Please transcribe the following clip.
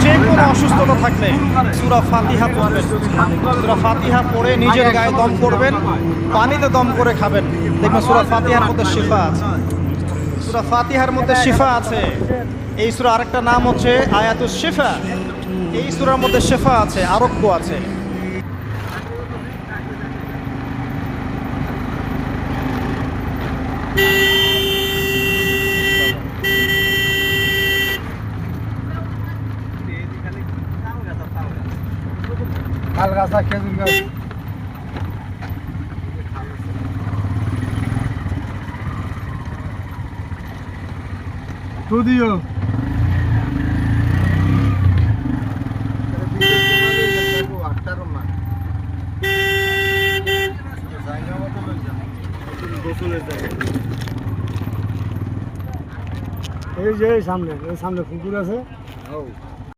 যে কোনো অসুস্থতা থাকলে সূরা ফাতিহা পড়বেন। সূরা ফাতিহা পড়ে নিজের গায়ে দম করবেন, পানিতে দম করে খাবেন, দেখবেন সূরা ফাতিহার মধ্যে শিফা আছে। সূরা ফাতিহার মধ্যে শিফা আছে। এই সূরা আরেকটা নাম হচ্ছে আয়াতুশ শিফা। এই সূরার মধ্যে শিফা আছে, আরোগ্য আছে। তাল গাছ আর খেজুর গাছ যদিও এই যে সামনে পুকুর আছে।